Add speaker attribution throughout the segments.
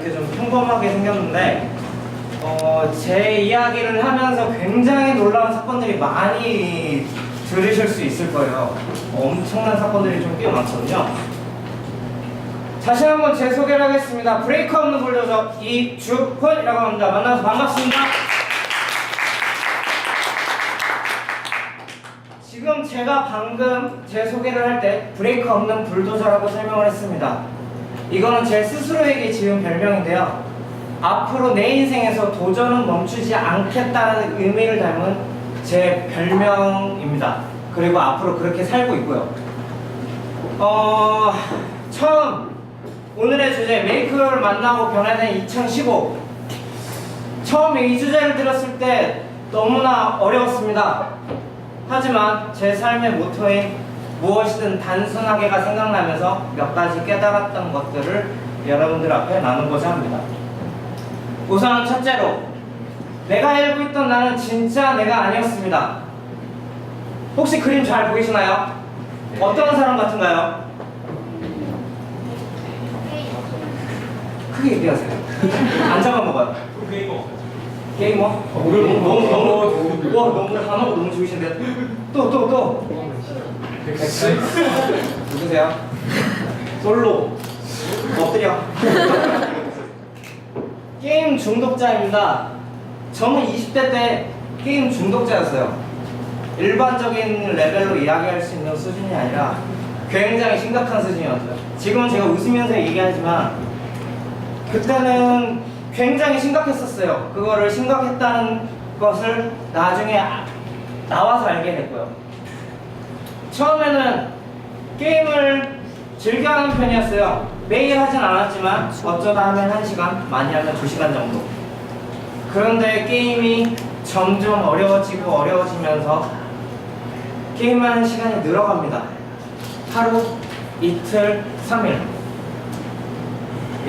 Speaker 1: 이렇게 좀 평범하게 생겼는데 제 이야기를 하면서 굉장히 놀라운 사건들이 많이 들으실 수 있을 거예요. 엄청난 사건들이 좀 꽤 많거든요. 다시 한번 제 소개를 하겠습니다. 브레이크 없는 불도저 이주훈이라고 합니다. 만나서 반갑습니다. 지금 제가 방금 제 소개를 할 때 브레이크 없는 불도저라고 설명을 했습니다. 이거는 제 스스로에게 지은 별명인데요. 앞으로 내 인생에서 도전은 멈추지 않겠다는 의미를 담은 제 별명입니다. 그리고 앞으로 그렇게 살고 있고요. 처음 오늘의 주제 메이크를 만나고 변화된 2015 처음에 이 주제를 들었을 때 너무나 어려웠습니다. 하지만 제 삶의 모토인 무엇이든 단순하게가 생각나면서 몇 가지 깨달았던 것들을 여러분들 앞에 나누고자 합니다. 우선 첫째로 내가 알고 있던 나는 진짜 내가 아니었습니다. 혹시 그림 잘 보이시나요? 어떤 사람 같은가요? 크게 얘기하세요. 안 잡아먹어요. 게이머? 너무 단어가 너무 좋으신데. 또. 백스? 누구세요? 솔로. 엎드려. 게임 중독자입니다. 저는 20대 때 게임 중독자였어요. 일반적인 레벨로 이야기할 수 있는 수준이 아니라 굉장히 심각한 수준이었어요. 지금은 제가 웃으면서 얘기하지만 그때는 굉장히 심각했었어요. 그거를 심각했다는 것을 나중에 나와서 알게 됐고요. 처음에는 게임을 즐겨하는 편이었어요. 매일 하진 않았지만 어쩌다 하면 1시간, 많이 하면 2시간 정도. 그런데 게임이 점점 어려워지면서 게임하는 시간이 늘어갑니다. 하루, 이틀, 3일.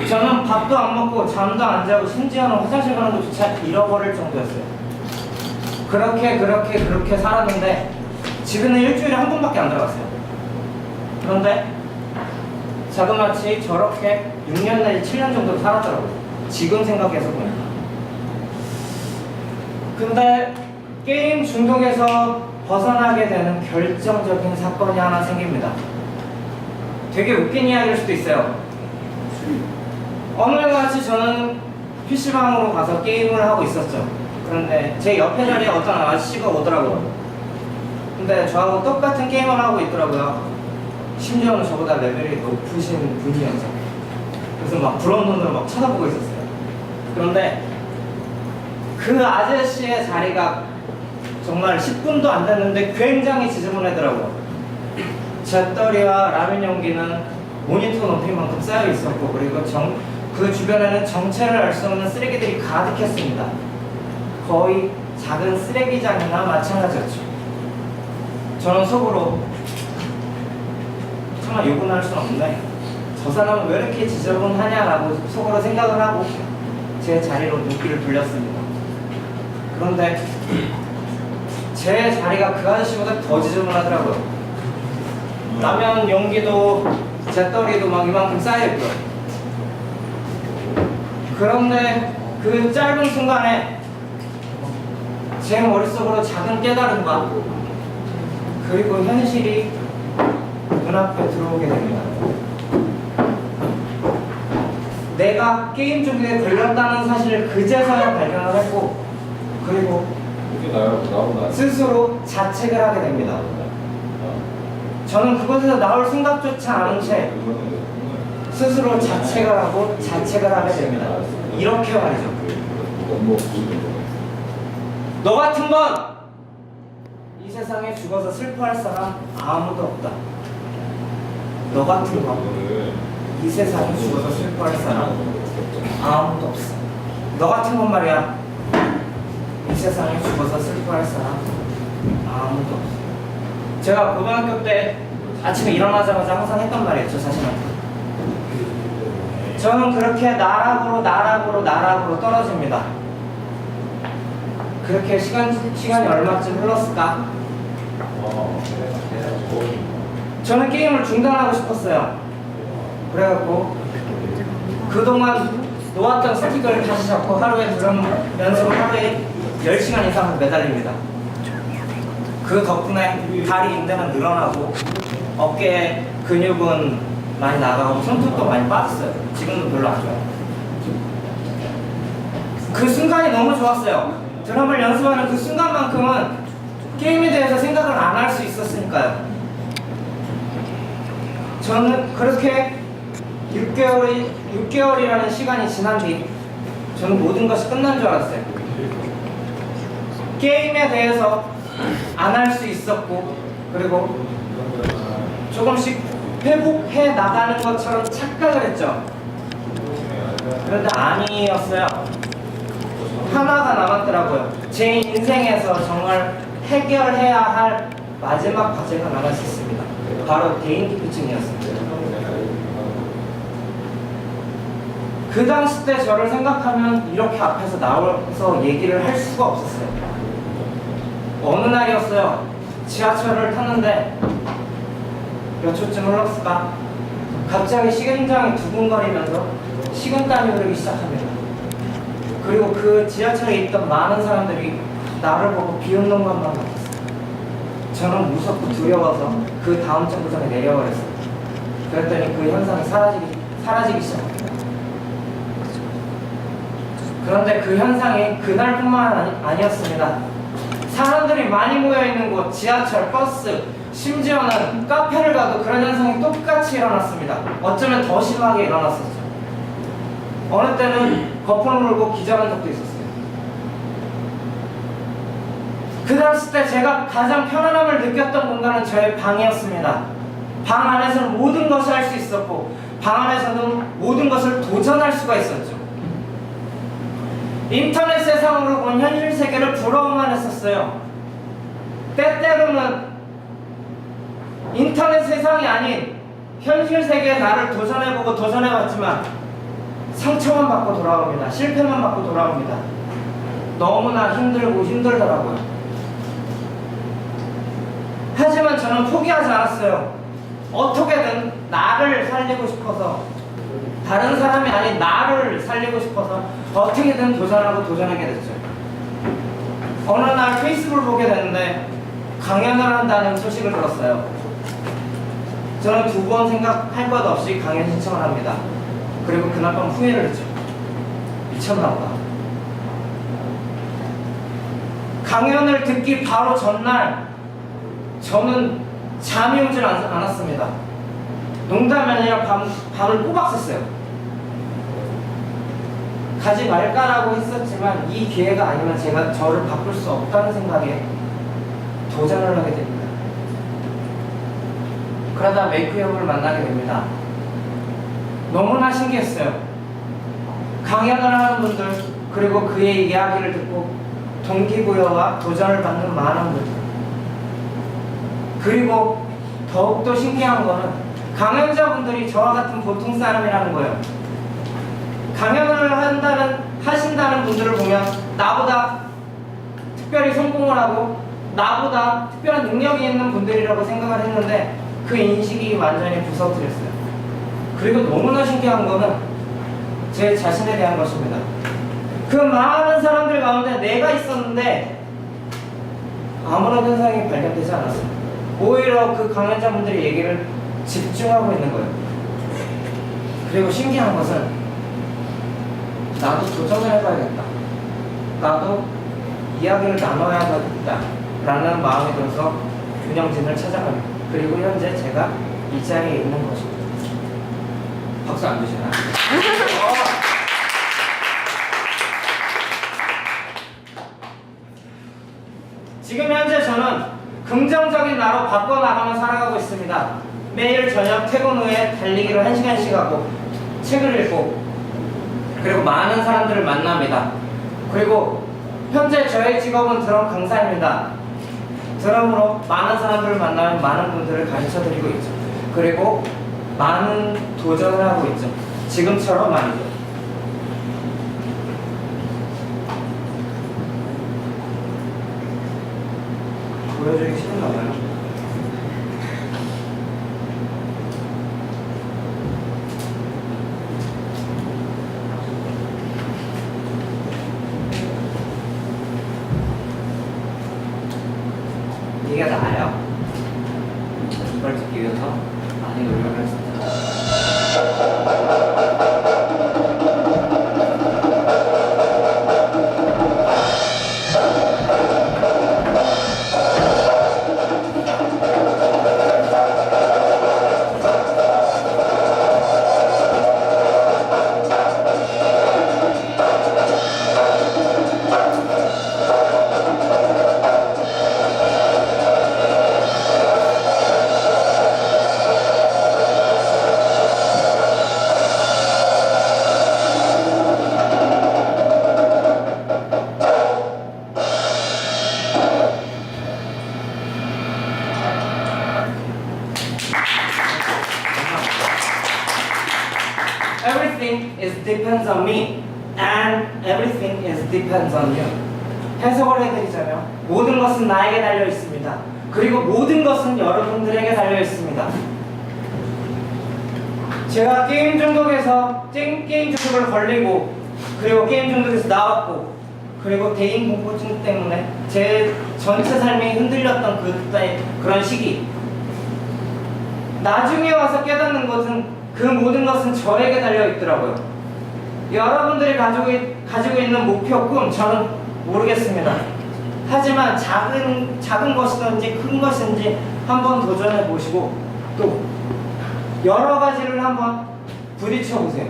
Speaker 1: 저는 밥도 안 먹고 잠도 안 자고 심지어는 화장실 가는 것조차 잃어버릴 정도였어요. 그렇게 살았는데 지금은 일주일에 한 번밖에 안 들어갔어요. 그런데 자그마치 저렇게 6년 내지 7년 정도 살았더라고요. 지금 생각해서 보니까. 근데 게임 중독에서 벗어나게 되는 결정적인 사건이 하나 생깁니다. 되게 웃긴 이야기일 수도 있어요. 어느 날같이 저는 PC방으로 가서 게임을 하고 있었죠. 그런데 제 옆에 자리에 어떤 아저씨가 오더라고요. 근데 저하고 똑같은 게임을 하고 있더라고요. 심지어는 저보다 레벨이 높으신 분이었죠. 그래서 막 부러운 눈으로 막 쳐다보고 있었어요. 그런데 그 아저씨의 자리가 정말 10분도 안 됐는데 굉장히 지저분하더라고요. 잿더리와 라면 용기는 모니터 높이만큼 쌓여 있었고, 그리고 그 주변에는 정체를 알 수 없는 쓰레기들이 가득했습니다. 거의 작은 쓰레기장이나 마찬가지였죠. 저는 속으로 정말 욕은 할 수는 없는데 저 사람은 왜 이렇게 지저분하냐라고 속으로 생각을 하고 제 자리로 눈길을 돌렸습니다. 그런데 제 자리가 그 아저씨보다 더 지저분하더라고요. 라면 용기도 잿더리도 막 이만큼 쌓여있고요. 그런데 그 짧은 순간에 제 머릿속으로 작은 깨달음과 그리고 현실이 눈앞에 들어오게 됩니다. 내가 게임 중독에 걸렸다는 사실을 그제서야 발견을 했고, 그리고 스스로 자책을 하게 됩니다. 저는 그곳에서 나올 생각조차 않은 채 스스로 자책을 하고 자책을 하게 됩니다. 이렇게 말이죠. 너 같은 건 이 세상에 죽어서 슬퍼할 사람 아무도 없다. 너 같은 건 이 세상에 죽어서 슬퍼할 사람 아무도 없어. 너 같은 건 말이야, 이 세상에 죽어서 슬퍼할 사람 아무도 없어. 제가 고등학교 때 아침에 일어나자마자 항상 했던 말이에요, 저 자신한테. 저는 그렇게 나락으로 떨어집니다. 그렇게 시간이 얼마쯤 흘렀을까? 저는 게임을 중단하고 싶었어요. 그래갖고 그동안 놓았던 스틱을 다시 잡고 하루에 드럼 연습을 하루에 10시간 이상 매달립니다. 그 덕분에 다리 인대는 늘어나고 어깨 근육은 많이 나가고 손톱도 많이 빠졌어요. 지금도 별로 안 좋아요. 그 순간이 너무 좋았어요. 드럼을 연습하는 그 순간만큼은 게임에 대해서 생각을 안 할 수 있었으니까요. 저는 그렇게 6개월이라는 시간이 지난 뒤 저는 모든 것이 끝난 줄 알았어요. 게임에 대해서 안 할 수 있었고, 그리고 조금씩 회복해 나가는 것처럼 착각을 했죠. 그런데 아니었어요. 하나가 남았더라고요. 제 인생에서 정말 해결해야 할 마지막 과제가 남았었습니다. 바로 대인기피증이었습니다. 그 당시 때 저를 생각하면 이렇게 앞에서 나와서 얘기를 할 수가 없었어요. 어느 날이었어요. 지하철을 탔는데 몇 초쯤 흘렀을까? 갑자기 심장이 두근거리면서 식은땀이 흐르기 시작합니다. 그리고 그 지하철에 있던 많은 사람들이 나를 보고 비웃는 것만 같았어요. 저는 무섭고 두려워서 그 다음 정거장에 내려버렸어요. 그랬더니 그 현상이 사라지기 시작합니다. 그런데 그 현상이 그날뿐만 아니었습니다. 사람들이 많이 모여있는 곳, 지하철, 버스, 심지어는 카페를 가도 그런 현상이 똑같이 일어났습니다. 어쩌면 더 심하게 일어났었죠. 어느 때는 거품을 물고 기절한 적도 있었어요. 그 당시 때 제가 가장 편안함을 느꼈던 공간은 저의 방이었습니다. 방 안에서는 모든 것을 할 수 있었고, 방 안에서는 모든 것을 도전할 수가 있었죠. 인터넷 세상으로 본 현실 세계를 부러워만 했었어요. 때때로는 인터넷 세상이 아닌 현실 세계에 나를 도전해보고 도전해봤지만 상처만 받고 돌아옵니다. 실패만 받고 돌아옵니다. 너무나 힘들더라고요. 하지만 저는 포기하지 않았어요. 어떻게든 나를 살리고 싶어서, 다른 사람이 아닌 나를 살리고 싶어서 어떻게든 도전하게 됐죠. 어느 날 페이스북을 보게 됐는데 강연을 한다는 소식을 들었어요. 저는 2번 생각할 것 없이 강연 신청을 합니다. 그리고 그날 밤 후회를 했죠. 미쳤나 보다. 강연을 듣기 바로 전날 저는 잠이 오질 않았습니다. 농담이 아니라 밤을 꼬박 샜어요. 가지 말까라고 했었지만 이 기회가 아니면 제가 저를 바꿀 수 없다는 생각에 도전을 하게 됩니다. 그러다 메이크 형을 만나게 됩니다. 너무나 신기했어요. 강연을 하는 분들, 그리고 그의 이야기를 듣고 동기부여와 도전을 받는 많은 분들, 그리고 더욱더 신기한 거는 강연자분들이 저와 같은 보통 사람이라는 거예요. 강연을 하신다는 분들을 보면 나보다 특별히 성공을 하고 나보다 특별한 능력이 있는 분들이라고 생각을 했는데 그 인식이 완전히 부서뜨렸어요. 그리고 너무나 신기한 거는 제 자신에 대한 것입니다. 그 많은 사람들 가운데 내가 있었는데 아무런 현상이 발견되지 않았습니다. 오히려 그 강연자분들의 얘기를 집중하고 있는 거예요. 그리고 신기한 것은 나도 도전을 해봐야겠다, 나도 이야기를 나눠야겠다 라는 마음이 들어서 균형진을 찾아갑니다. 그리고 현재 제가 이 자리에 있는 것입니다. 박수 안 주시나요? 지금 현재 저는 긍정적인 나로 바꿔나가며 살아가고 있습니다. 매일 저녁 퇴근 후에 달리기를 1시간씩 하고 책을 읽고 그리고 많은 사람들을 만납니다. 그리고 현재 저의 직업은 드럼 강사입니다. 드럼으로 많은 사람들을 만나면 많은 분들을 가르쳐드리고 있죠. 그리고 많은 도전을 하고 있죠. 지금처럼 말이죠. 보여주기 싫은가 봐요. 결과를 듣기 위해서 많이 노력을 했습니다. Everything is depends on me and everything is depends on you. 해석을 해드리자면 모든 것은 나에게 달려 있습니다. 그리고 모든 것은 여러분들에게 달려 있습니다. 제가 게임 중독에서 게임 중독을 걸리고 그리고 게임 중독에서 나왔고 그리고 대인 공포증 때문에 제 전체 삶이 흔들렸던 그런 시기, 나중에 와서 깨닫는 것은 그 모든 것은 저에게 달려 있더라고요. 여러분들이 가지고 있는 목표, 꿈 저는 모르겠습니다. 하지만 작은 것이든지 큰 것인지 한번 도전해 보시고 또 여러 가지를 한번 부딪혀 보세요.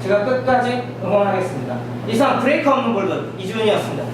Speaker 1: 제가 끝까지 응원하겠습니다. 이상 브레이크 없는 볼드 이준이었습니다.